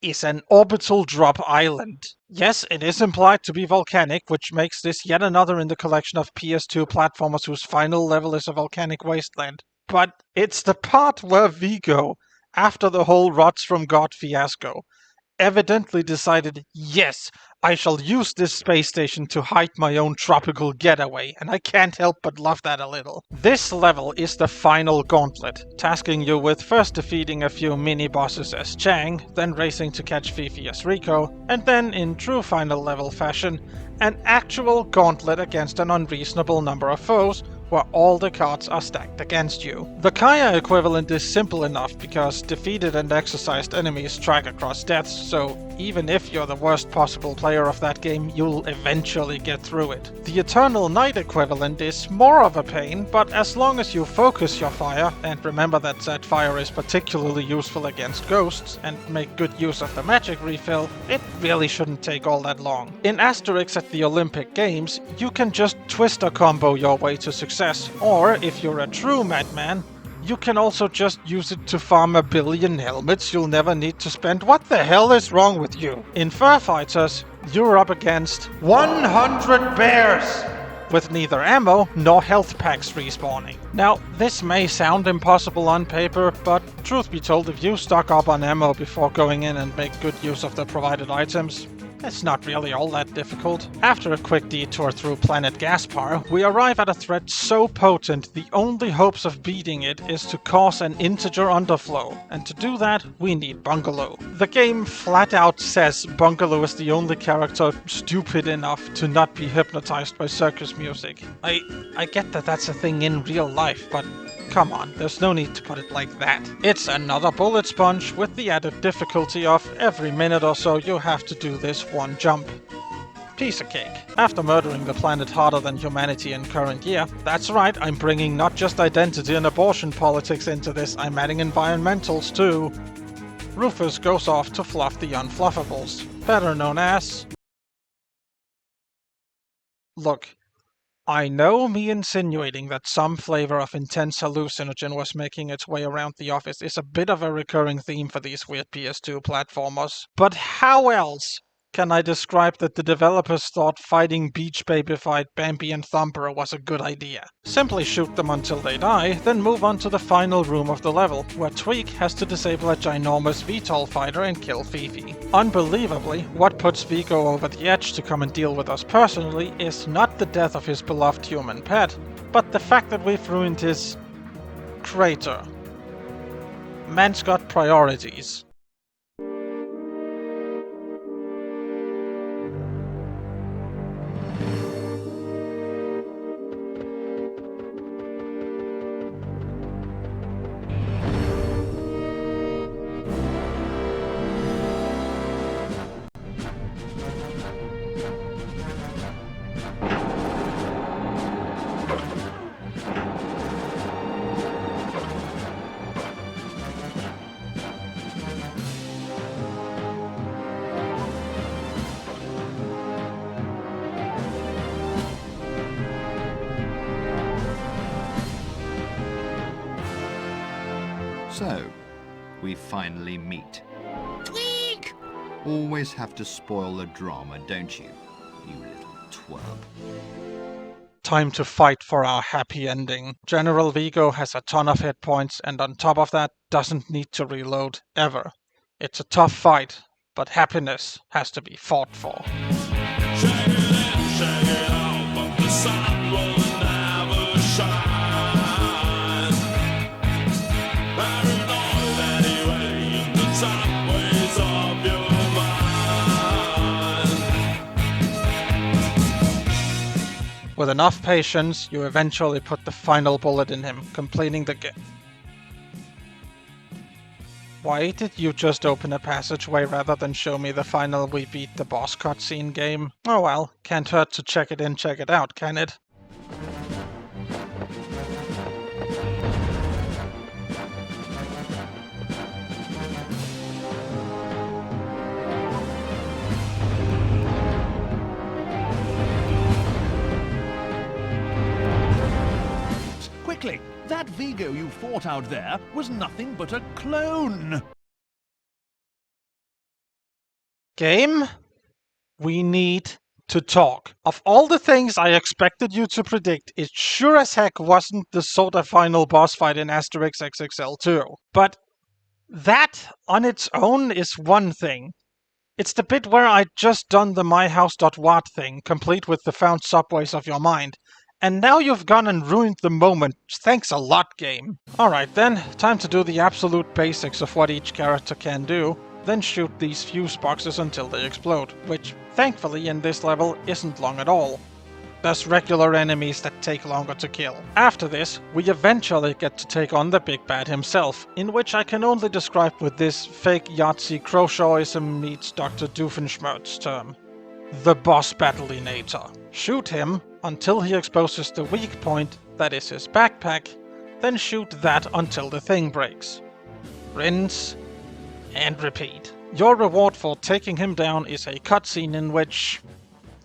is an orbital drop island. Yes, it is implied to be volcanic, which makes this yet another in the collection of PS2 platformers whose final level is a volcanic wasteland. But it's the part where Vigo, after the whole Rods from God fiasco, evidently decided, yes, I shall use this space station to hide my own tropical getaway, and I can't help but love that a little. This level is the final gauntlet, tasking you with first defeating a few mini-bosses as Chang, then racing to catch Fifi as Rico, and then, in true final level fashion, an actual gauntlet against an unreasonable number of foes, where all the cards are stacked against you. The Kaya equivalent is simple enough because defeated and exercised enemies track across deaths, so even if you're the worst possible player of that game, you'll eventually get through it. The Eternal Night equivalent is more of a pain, but as long as you focus your fire, and remember that fire is particularly useful against ghosts, and make good use of the magic refill, it really shouldn't take all that long. In Asterix at the Olympic Games, you can just twister combo your way to success, or if you're a true madman, you can also just use it to farm 1 billion helmets you'll never need to spend. What the hell is wrong with you? In Fur Fighters, you're up against 100 bears! With neither ammo nor health packs respawning. Now, this may sound impossible on paper, but truth be told, if you stock up on ammo before going in and make good use of the provided items, it's not really all that difficult. After a quick detour through Planet Gaspar, we arrive at a threat so potent the only hopes of beating it is to cause an integer underflow, and to do that, we need Bungalow. The game flat out says Bungalow is the only character stupid enough to not be hypnotized by circus music. I get that that's a thing in real life, but come on, there's no need to put it like that. It's another bullet sponge with the added difficulty of every minute or so you have to do this one jump. Piece of cake. After murdering the planet harder than humanity in current year, that's right, I'm bringing not just identity and abortion politics into this, I'm adding environmentals too. Rufus goes off to fluff the unfluffables, better known as... Look, I know me insinuating that some flavor of intense hallucinogen was making its way around the office is a bit of a recurring theme for these weird PS2 platformers. But how else can I describe that the developers thought fighting Beach Babyfied Bambi and Thumper was a good idea? Simply shoot them until they die, then move on to the final room of the level, where Tweak has to disable a ginormous VTOL fighter and kill Fifi. Unbelievably, what puts Vigo over the edge to come and deal with us personally is not the death of his beloved human pet, but the fact that we've ruined his... crater. Man's got priorities. So, we finally meet. Tweak! Always have to spoil the drama, don't you? You little twerp. Time to fight for our happy ending. General Vigo has a ton of hit points, and on top of that, doesn't need to reload, ever. It's a tough fight, but happiness has to be fought for. With enough patience, you eventually put the final bullet in him, completing the game. Why did you just open a passageway rather than show me the final we beat the boss cutscene game? Oh well, can't hurt to check it in, check it out, can it? Quickly! That Vigo you fought out there was nothing but a clone! Game? We need to talk. Of all the things I expected you to predict, it sure as heck wasn't the sort of final boss fight in Asterix XXL 2. But that on its own is one thing. It's the bit where I'd just done the myhouse.wat thing, complete with the found subways of your mind. And now you've gone and ruined the moment. Thanks a lot, game. Alright then, time to do the absolute basics of what each character can do, then shoot these fuse boxes until they explode, which, thankfully in this level, isn't long at all. there's regular enemies that take longer to kill. After this, we eventually get to take on the big bad himself, in which I can only describe with this fake Yahtzee Croshawism meets Dr. Doofenshmirtz term. The boss battleinator. Shoot him until he exposes the weak point, that is his backpack, then shoot that until the thing breaks. Rinse and repeat. Your reward for taking him down is a cutscene in which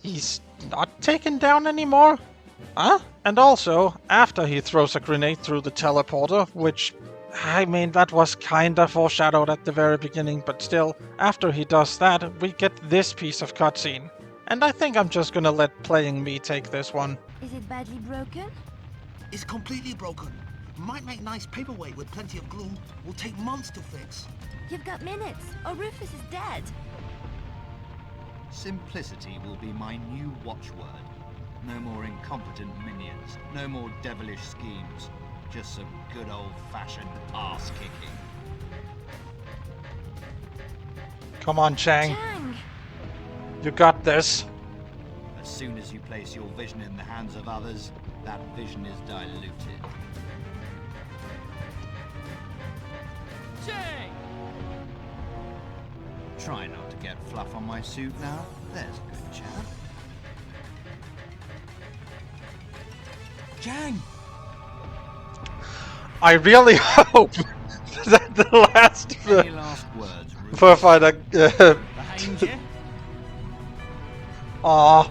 he's not taken down anymore? Huh? And also, after he throws a grenade through the teleporter, which, I mean, that was kinda foreshadowed at the very beginning, but still, after he does that, we get this piece of cutscene. And I think I'm just gonna let playing me take this one. Is it badly broken? It's completely broken. Might make nice paperweight with plenty of glue. Will take months to fix. You've got minutes, or Rufus is dead. Simplicity will be my new watchword. No more incompetent minions, no more devilish schemes. Just some good old-fashioned ass-kicking. Come on, Chang. Chang! You got this. As soon as you place your vision in the hands of others, that vision is diluted. Chang! Try not to get fluff on my suit now. There's a good chap. Chang! I really hope that the last Any last words, Rufus? firefighter. Behind you? Aw.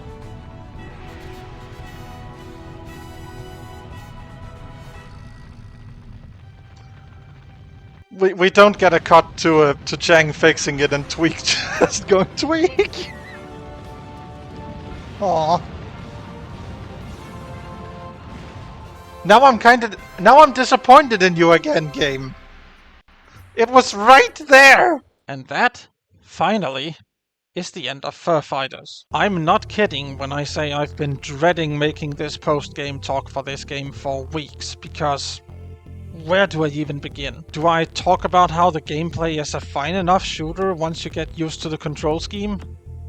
We don't get a cut to Chang fixing it and Tweak just going Tweak. Aw. Now I'm disappointed in you again, game. It was right there. And that, finally, is the end of Fur Fighters. I'm not kidding when I say I've been dreading making this post-game talk for this game for weeks, because where do I even begin? Do I talk about how the gameplay is a fine enough shooter once you get used to the control scheme?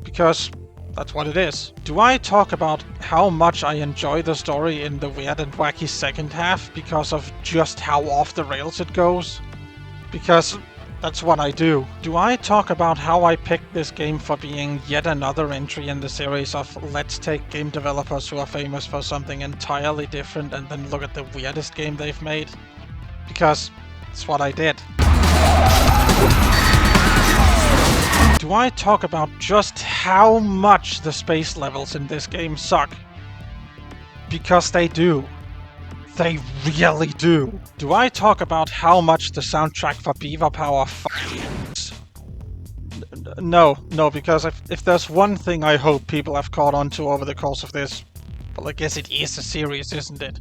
Because that's what it is. Do I talk about how much I enjoy the story in the weird and wacky second half because of just how off the rails it goes? Because that's what I do. Do I talk about how I picked this game for being yet another entry in the series of let's take game developers who are famous for something entirely different and then look at the weirdest game they've made? Because it's what I did. Do I talk about just how much the space levels in this game suck? Because they do. They really do. Do I talk about how much the soundtrack for Beaver Power f***s? No, because if there's one thing I hope people have caught on to over the course of this, well, I guess it is a series, isn't it?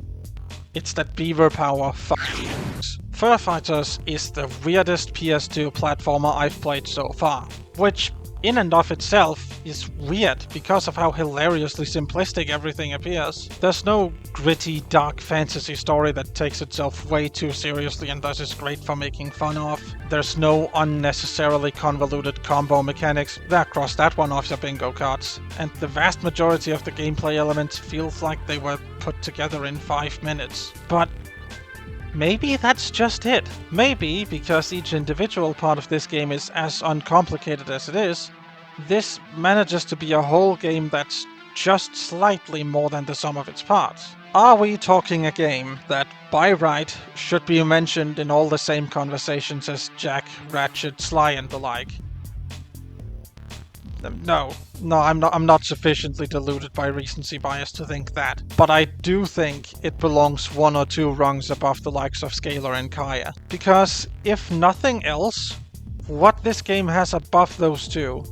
It's that Beaver Power f***s. Fur Fighters is the weirdest PS2 platformer I've played so far, which in and of itself is weird because of how hilariously simplistic everything appears. There's no gritty, dark fantasy story that takes itself way too seriously and thus is great for making fun of. There's no unnecessarily convoluted combo mechanics. Cross that one off your bingo cards. And the vast majority of the gameplay elements feels like they were put together in 5 minutes. But maybe that's just it. Maybe, because each individual part of this game is as uncomplicated as it is, this manages to be a whole game that's just slightly more than the sum of its parts. Are we talking a game that, by right, should be mentioned in all the same conversations as Jack, Ratchet, Sly and the like? No, I'm not sufficiently deluded by recency bias to think that. But I do think it belongs 1 or 2 rungs above the likes of Scalar and Kaya. Because, if nothing else, what this game has above those two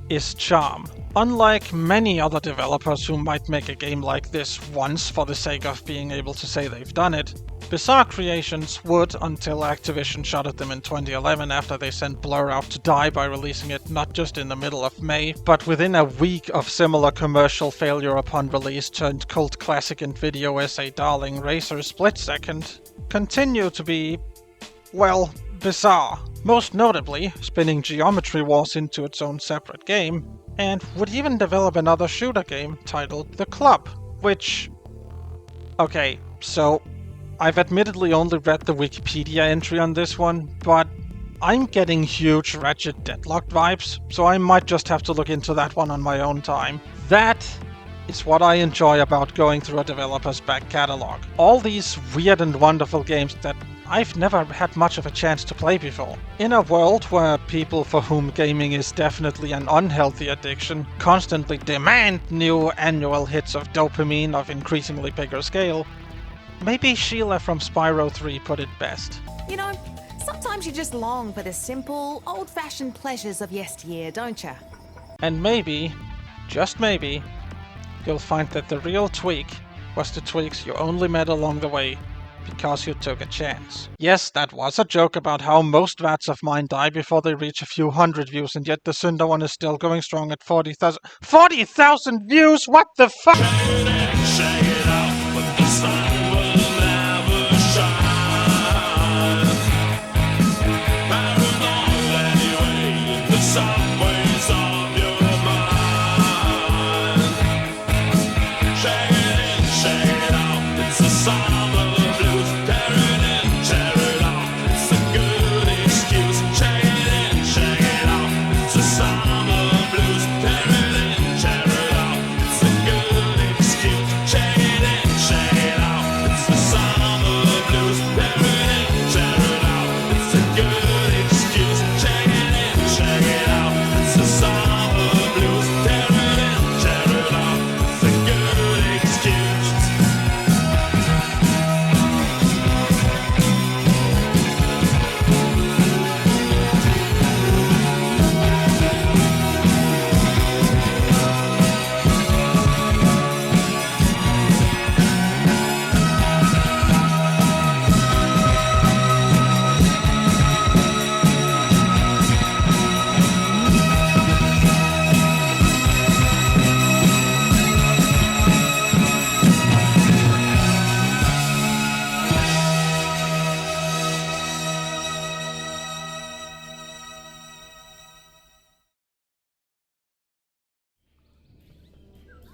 is charm. Unlike many other developers who might make a game like this once for the sake of being able to say they've done it, Bizarre Creations would until Activision shut at them in 2011 after they sent Blur out to die by releasing it not just in the middle of May, but within a week of similar commercial failure upon release turned cult classic and video essay darling Razer Split Second, continue to be, well, bizarre. Most notably, spinning Geometry Wars into its own separate game, and would even develop another shooter game titled The Club, Which... Okay, so... I've admittedly only read the Wikipedia entry on this one, but I'm getting huge Ratchet Deadlocked vibes, so I might just have to look into that one on my own time. That is what I enjoy about going through a developer's back catalog. All these weird and wonderful games that I've never had much of a chance to play before. In a world where people for whom gaming is definitely an unhealthy addiction constantly demand new annual hits of dopamine of increasingly bigger scale, maybe Sheila from Spyro 3 put it best. You know, sometimes you just long for the simple, old-fashioned pleasures of yesteryear, don't you? And maybe, just maybe, you'll find that the real tweak was the tweaks you only met along the way because you took a chance. Yes, that was a joke about how most VATs of mine die before they reach a few hundred views, and yet the Cinder one is still going strong at 40,000. 40,000 views? What the fuck?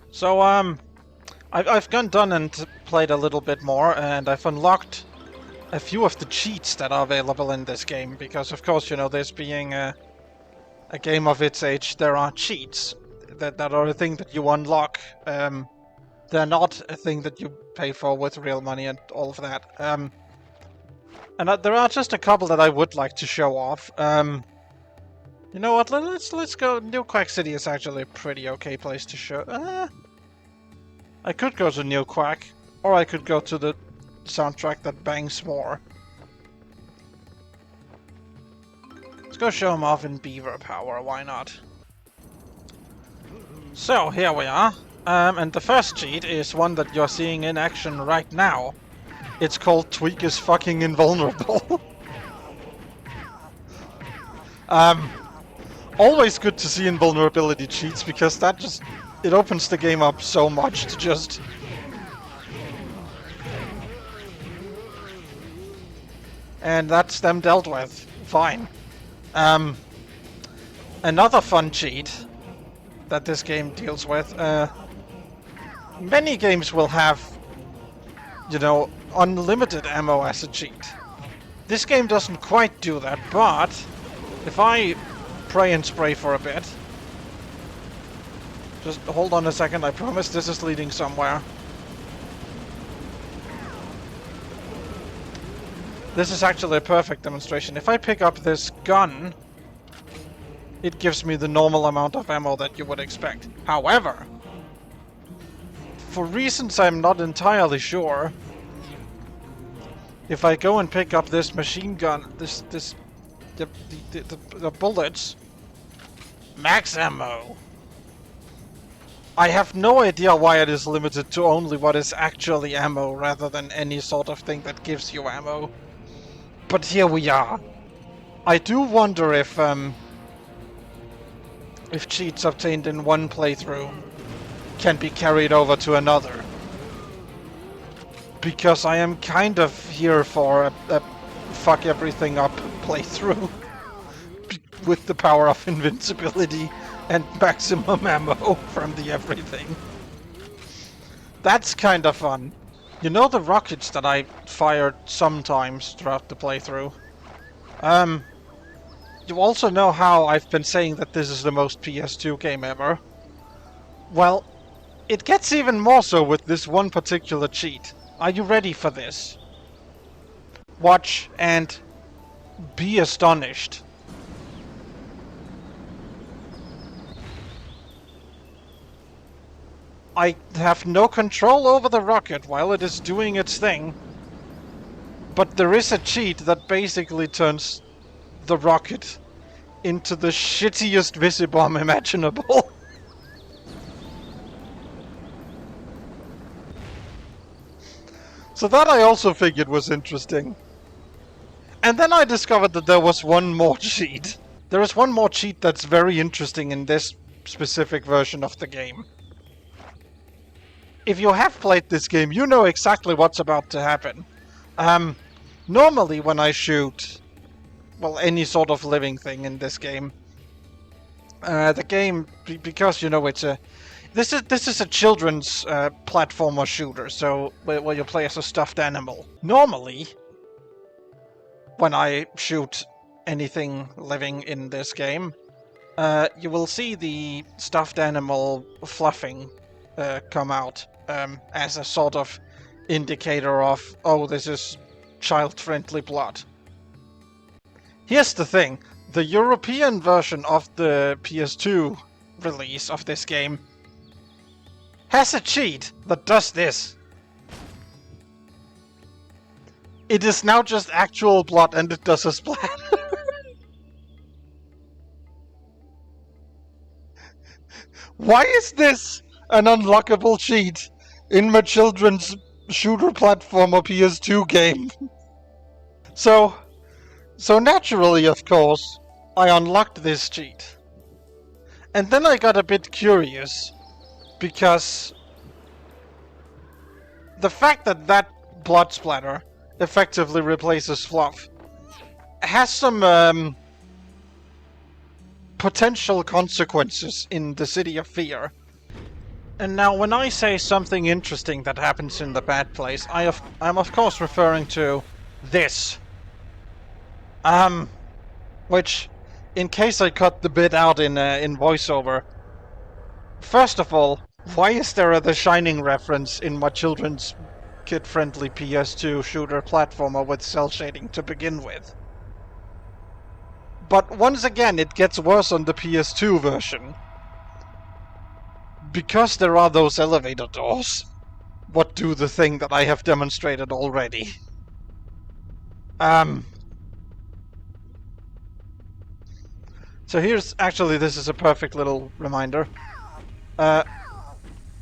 So, I've gone done and played a little bit more, and I've unlocked a few of the cheats that are available in this game, because of course, you know, this being a game of its age, there are cheats that are a thing that you unlock. They're not a thing that you pay for with real money and all of that. And there are just a couple that I would like to show off. You know what, let's go. New Quack City is actually a pretty okay place to show. I could go to New Quack, or I could go to the soundtrack that bangs more. Let's go show them off in Beaver Power, why not? So, here we are. And the first cheat is one that you're seeing in action right now. It's called Tweak is fucking invulnerable. Always good to see invulnerability cheats, because that just... it opens the game up so much to just... And that's them dealt with. Fine. Another fun cheat that this game deals with, many games will have, you know, unlimited ammo as a cheat. This game doesn't quite do that, but if I pray and spray for a bit, just hold on a second, I promise this is leading somewhere. This is actually a perfect demonstration. If I pick up this gun, it gives me the normal amount of ammo that you would expect. However, for reasons I'm not entirely sure, if I go and pick up this machine gun, the bullets, max ammo, I have no idea why it is limited to only what is actually ammo rather than any sort of thing that gives you ammo. But here we are. I do wonder if cheats obtained in one playthrough can be carried over to another. Because I am kind of here for a fuck everything up playthrough. With the power of invincibility and maximum ammo from the everything. That's kind of fun. You know the rockets that I fired sometimes throughout the playthrough? You also know how I've been saying that this is the most PS2 game ever? Well, it gets even more so with this one particular cheat. Are you ready for this? Watch and be astonished. I have no control over the rocket while it is doing its thing, but there is a cheat that basically turns the rocket into the shittiest Visibomb imaginable. So that I also figured was interesting. And then I discovered that there was one more cheat. There is one more cheat that's very interesting in this specific version of the game. If you have played this game, you know exactly what's about to happen. Normally when I shoot, well, any sort of living thing in this game, the game, because you know it's a, this is a children's platformer shooter, so where you play as a stuffed animal. Normally, when I shoot anything living in this game, you will see the stuffed animal fluffing come out as a sort of indicator of, oh, this is child-friendly blood. Here's the thing, the European version of the PS2 release of this game has a cheat that does this. It is now just actual blood and it does a splat. Why is this an unlockable cheat in my children's shooter platformer PS2 game? So naturally, of course, I unlocked this cheat. And then I got a bit curious, because the fact that that blood splatter effectively replaces fluff has some potential consequences in the City of Fear. And now when I say something interesting that happens in the bad place, I'm of course referring to this. Which, in case I cut the bit out in voiceover, first of all, why is there a The Shining reference in my children's kid-friendly PS2 shooter platformer with cell shading to begin with? But once again, it gets worse on the PS2 version. Because there are those elevator doors, what do the thing that I have demonstrated already. So here's, actually this is a perfect little reminder.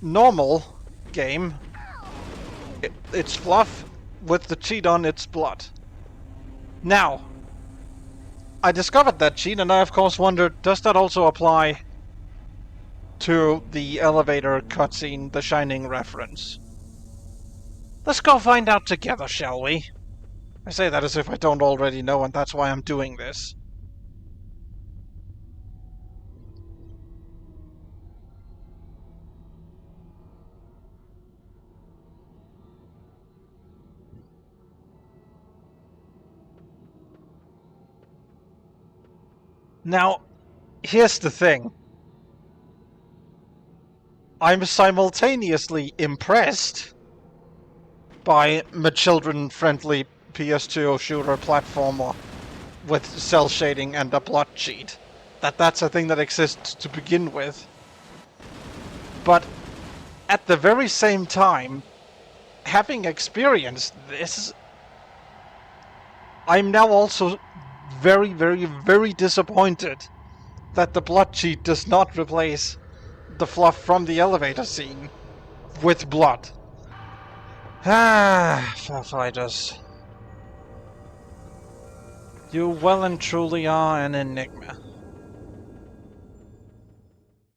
Normal game, it's fluff, with the cheat on it's blood. Now, I discovered that cheat and I of course wondered, does that also apply to the elevator cutscene, The Shining reference? Let's go find out together, shall we? I say that as if I don't already know, and that's why I'm doing this. Now, here's the thing. I'm simultaneously impressed by my children-friendly PS2 shooter platformer with cell shading and a blood cheat. That's a thing that exists to begin with. But at the very same time, having experienced this, I'm now also very, very, very disappointed that the blood cheat does not replace the fluff from the elevator scene with blood. Ah, Farfighters. You well and truly are an enigma.